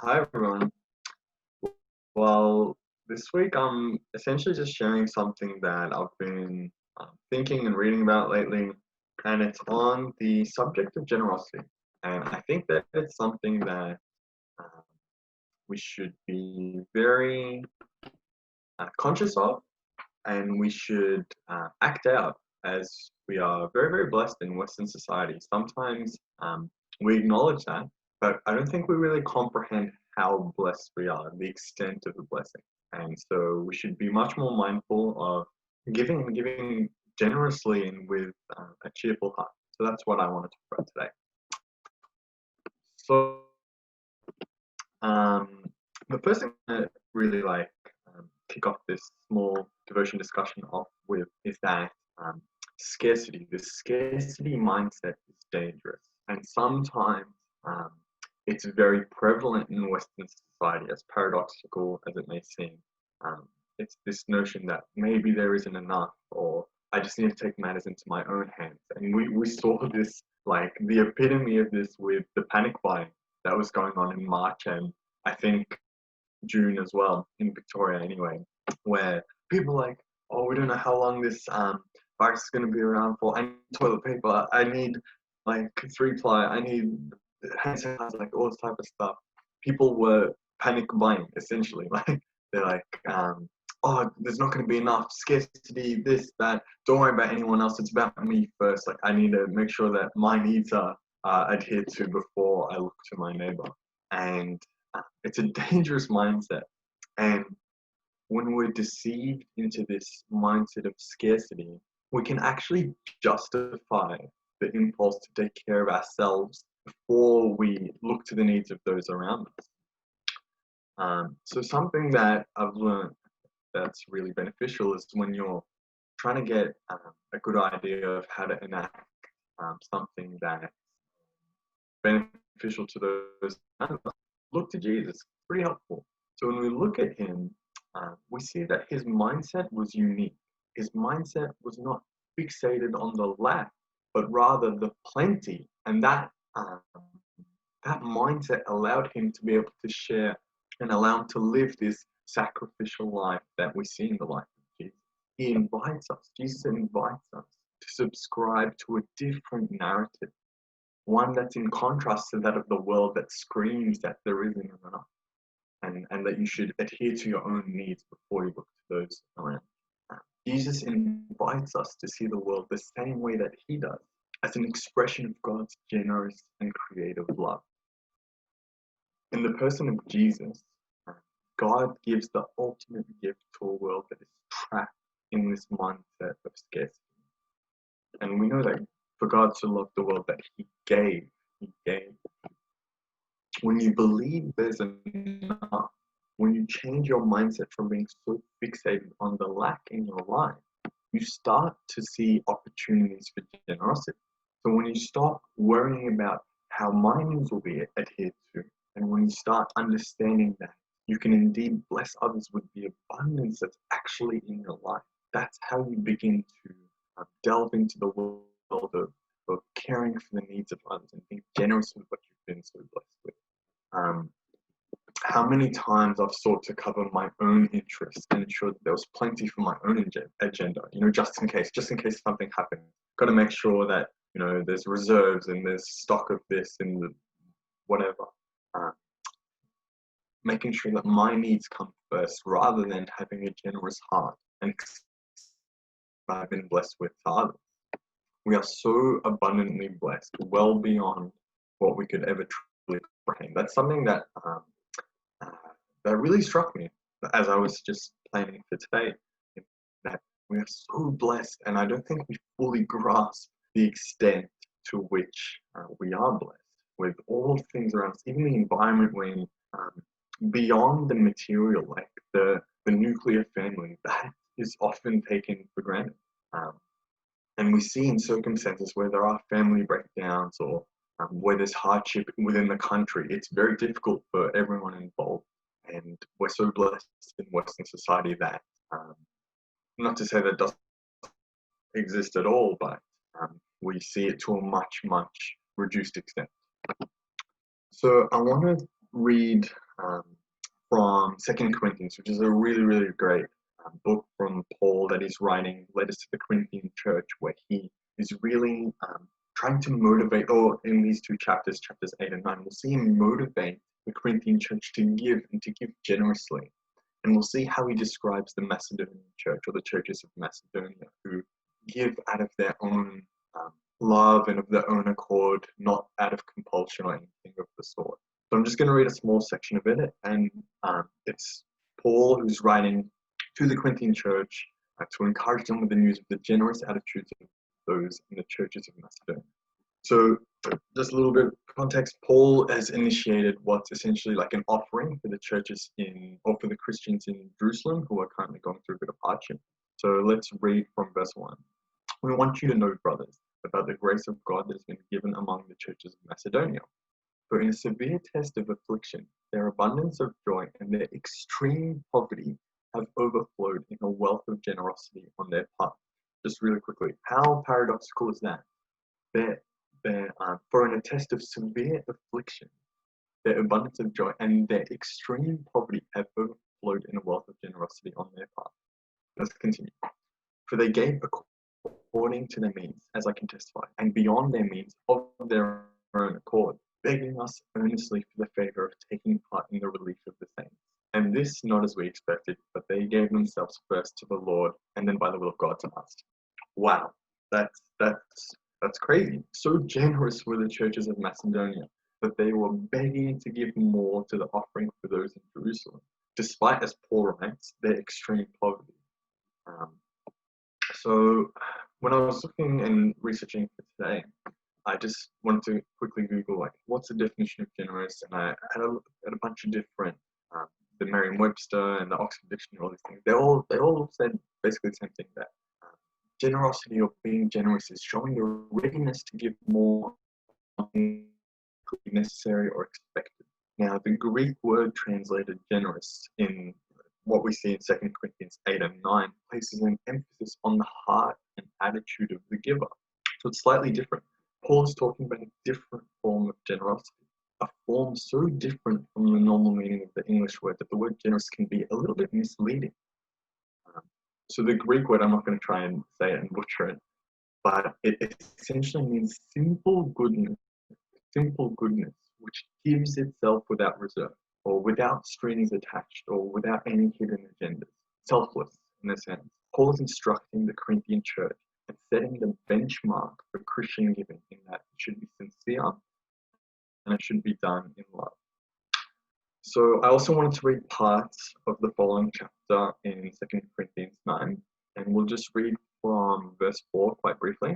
Hi everyone. Well, this week I'm essentially just sharing something that I've been thinking and reading about lately, and it's on the subject of generosity. And I think that it's something that um, we should be very conscious of, and we should act out as we are very, very blessed in Western society. Sometimes we acknowledge that, but I don't think we really comprehend how blessed we are, the extent of the blessing. And so we should be much more mindful of giving and giving generously and with a cheerful heart. So that's what I want to talk about today. So um, the first thing I really kick off this small devotion discussion off with is that scarcity, the scarcity mindset is dangerous. And sometimes um, it's very prevalent in Western society, as paradoxical as it may seem. It's this notion that maybe there isn't enough, or I just need to take matters into my own hands. And we saw this, like the epitome of this with the panic buying that was going on in March and I think June as well, in Victoria anyway, where people are like, oh, we don't know how long this virus is going to be around for. I need toilet paper. I need like 3-ply. I need hand sanitizer, like all this type of stuff. People were panic buying essentially. Like they're like, oh, there's not going to be enough scarcity, this, that. Don't worry about anyone else. It's about me first. Like I need to make sure that my needs are adhered to before I look to my neighbor. And it's a dangerous mindset. And when we're deceived into this mindset of scarcity, we can actually justify the impulse to take care of ourselves before we look to the needs of those around us. So something that I've learned that's really beneficial is when you're trying to get a good idea of how to enact something that's beneficial to those around us, look to Jesus. It's pretty helpful. So when we look at him, we see that his mindset was unique. His mindset was not fixated on the lack, but rather the plenty. And that mindset allowed him to be able to share and allow him to live this sacrificial life that we see in the life of Jesus. He invites us, Jesus invites us to subscribe to a different narrative, one that's in contrast to that of the world that screams that there isn't enough, and that you should adhere to your own needs before you look to those around. Jesus invites us to see the world the same way that he does, as an expression of God's generous and creative love. In the person of Jesus, God gives the ultimate gift to a world that is trapped in this mindset of scarcity. And we know that for God to love the world that he gave, he gave. When you believe there's enough, when you change your mindset from being so fixated on the lack in your life, you start to see opportunities for generosity. So when you stop worrying about how my needs will be adhered to, and when you start understanding that you can indeed bless others with the abundance that's actually in your life, that's how you begin to delve into the world of caring for the needs of others and being generous with what you've been so blessed with. How many times I've sought to cover my own interests and ensure that there was plenty for my own agenda, just in case something happens. Got to make sure that, there's reserves and there's stock of this and whatever. Making sure that my needs come first rather than having a generous heart and I've been blessed with others. We are so abundantly blessed, well beyond what we could ever truly comprehend. That's something that that really struck me as I was just planning for today, that we are so blessed, and I don't think we fully grasp the extent to which we are blessed with all things around us, even the environment we're in, beyond the material, like the nuclear family, that is often taken for granted. And we see in circumstances where there are family breakdowns or where there's hardship within the country, it's very difficult for everyone involved. And we're so blessed in Western society that, not to say that doesn't exist at all, but we see it to a much, much reduced extent. So I want to read um, from Second Corinthians, which is a really, really great book from Paul that he's writing letters to the Corinthian church, where he is really trying to motivate, or in these two chapters, chapters 8 and 9, we'll see him motivate the Corinthian church to give and to give generously. And we'll see how he describes the Macedonian church, or the churches of Macedonia, who give out of their own love and of their own accord, not out of compulsion or anything of the sort. So I'm just going to read a small section of it, and it's Paul who's writing to the Corinthian church to encourage them with the news of the generous attitudes of those in the churches of Macedonia. So just a little bit of context, Paul has initiated what's essentially like an offering for the churches or for the Christians in Jerusalem who are currently going through a bit of hardship. So let's read from verse 1. We want you to know, brothers, about the grace of God that has been given among the churches of Macedonia. For in a severe test of affliction, their abundance of joy and their extreme poverty have overflowed in a wealth of generosity on their part. Just really quickly, how paradoxical is that? For in a test of severe affliction, their abundance of joy and their extreme poverty have overflowed in a wealth of generosity on their part. Let's continue. For they gave according to their means, as I can testify, and beyond their means of their own accord, begging us earnestly for the favor of taking part in the relief of the saints. And this not as we expected, but they gave themselves first to the Lord, and then by the will of God to us. Wow, that's crazy. So generous were the churches of Macedonia that they were begging to give more to the offering for those in Jerusalem, despite, as Paul writes, their extreme poverty. So when I was looking and researching for today, I just wanted to quickly Google, like, what's the definition of generous? And I had a look at a bunch of different, the Merriam-Webster and the Oxford Dictionary, all these things. They all said basically the same thing, that generosity or being generous is showing a readiness to give more than necessary or expected. Now, the Greek word translated generous in what we see in 2 Corinthians 8 and 9 places an emphasis on the heart and attitude of the giver. So it's slightly different. Paul is talking about a different form of generosity, a form so different from the normal meaning of the English word that the word generous can be a little bit misleading. So the Greek word, I'm not going to try and say it and butcher it, but it essentially means simple goodness, which gives itself without reserve, or without strings attached, or without any hidden agendas. Selfless, in a sense. Paul is instructing the Corinthian church and setting the benchmark for Christian giving in that it should be sincere and it should be done in love. So I also wanted to read parts of the following chapter in 2 Corinthians 9, and we'll just read from verse 4 quite briefly.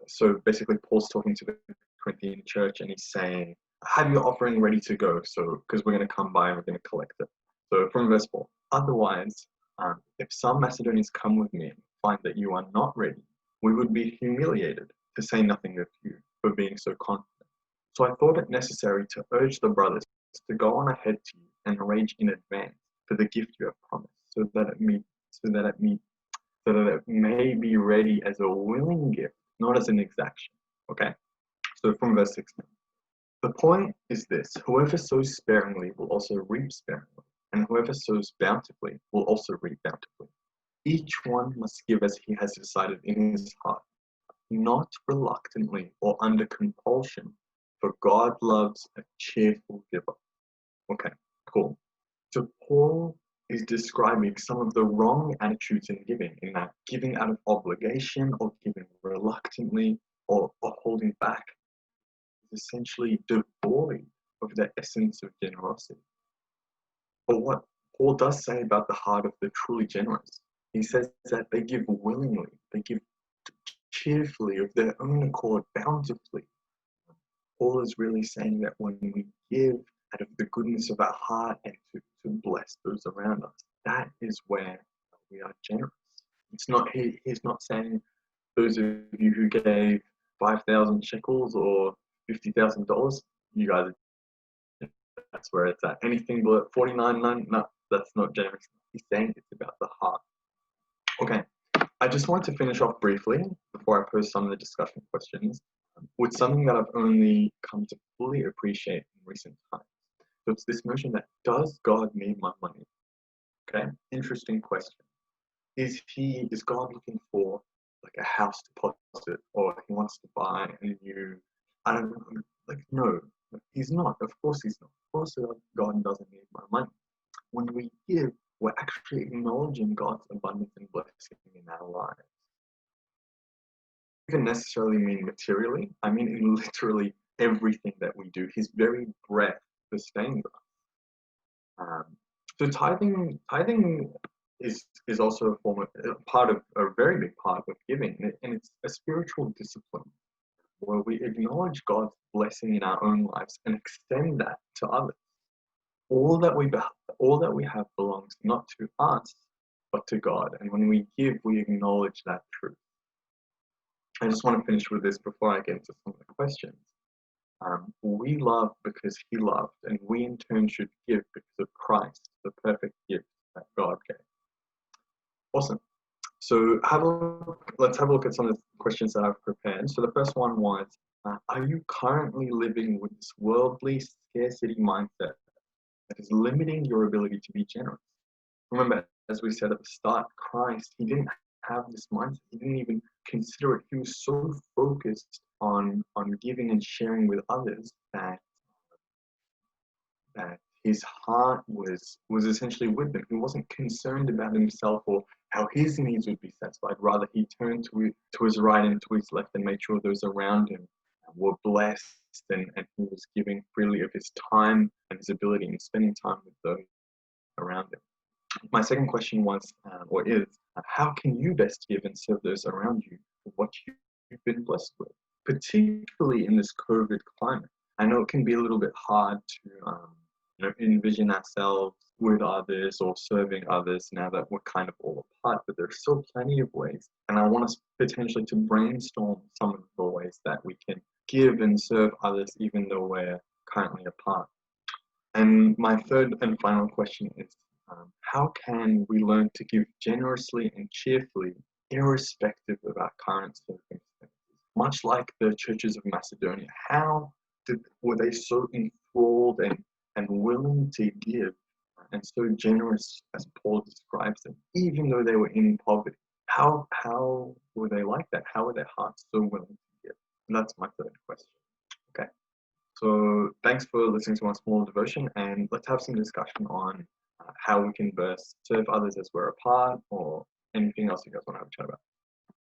So basically Paul's talking to the Corinthian church and he's saying, have your offering ready to go, so because we're going to come by and we're going to collect it. So from verse 4, otherwise, if some Macedonians come with me and find that you are not ready, we would be humiliated, to say nothing of you, for being so confident. So I thought it necessary to urge the brothers to go on ahead to you and arrange in advance for the gift you have promised, so that it may be ready as a willing gift, not as an exaction. Okay? So from verse 16. The point is this: whoever sows sparingly will also reap sparingly, and whoever sows bountifully will also reap bountifully. Each one must give as he has decided in his heart, not reluctantly or under compulsion, for God loves a cheerful giver. Okay, cool. So Paul is describing some of the wrong attitudes in giving, in that giving out of obligation or giving reluctantly or holding back is essentially devoid of the essence of generosity. But what Paul does say about the heart of the truly generous, he says that they give willingly, they give cheerfully, of their own accord, bountifully. Paul is really saying that when we give out of the goodness of our heart and to bless those around us, that is where we are generous. It's not, he's not saying those of you who gave 5,000 shekels or $50,000, you guys, that's where it's at. Anything below 49.9, no, that's not generous. He's saying it's about the heart. Okay, I just want to finish off briefly before I pose some of the discussion questions with something that I've only come to fully appreciate in recent times. So it's this notion that, does God need my money? Okay, interesting question. Is God looking for like a house deposit, or he wants to buy a new, I don't know, like, no, he's not. Of course he's not. Of course God doesn't need my money. When we give, we're actually acknowledging God's abundance and blessing in our lives. It doesn't necessarily mean materially. I mean in literally everything that we do. His very breath sustains us. So tithing is also a form of a part of a very big part of giving, and it's a spiritual discipline where we acknowledge God's blessing in our own lives and extend that to others. All that all that we have belongs not to us but to God, and when we give, we acknowledge that truth. I just want to finish with this before I get into some of the questions. We love because he loved, and we in turn should give because of Christ, the perfect gift that God gave. Awesome. So let's have a look at some of the questions that I've prepared. So the first one was, are you currently living with this worldly scarcity mindset that is limiting your ability to be generous? Remember, as we said at the start, Christ, he didn't have this mindset. He didn't even consider it. He was so focused on giving and sharing with others that his heart was essentially with them. He wasn't concerned about himself or how his needs would be satisfied. Rather, he turned to his right and to his left and made sure those around him were blessed, and he was giving freely of his time and his ability and spending time with those around him. My second question was, or is, how can you best give and serve those around you what you've been blessed with, particularly in this COVID climate? I know it can be a little bit hard to envision ourselves with others or serving others now that we're kind of all apart, but there's still plenty of ways. And I want us potentially to brainstorm some of the ways that we can give and serve others even though we're currently apart. And my third and final question is, how can we learn to give generously and cheerfully, irrespective of our current circumstances? Much like the churches of Macedonia, were they so enthralled and willing to give and so generous as Paul describes them, even though they were in poverty? How were they like that? How were their hearts so willing to give? And that's my third question. Okay. So thanks for listening to my small devotion, and let's have some discussion on how we can best serve others as we're apart, or anything else you guys want to have a chat about.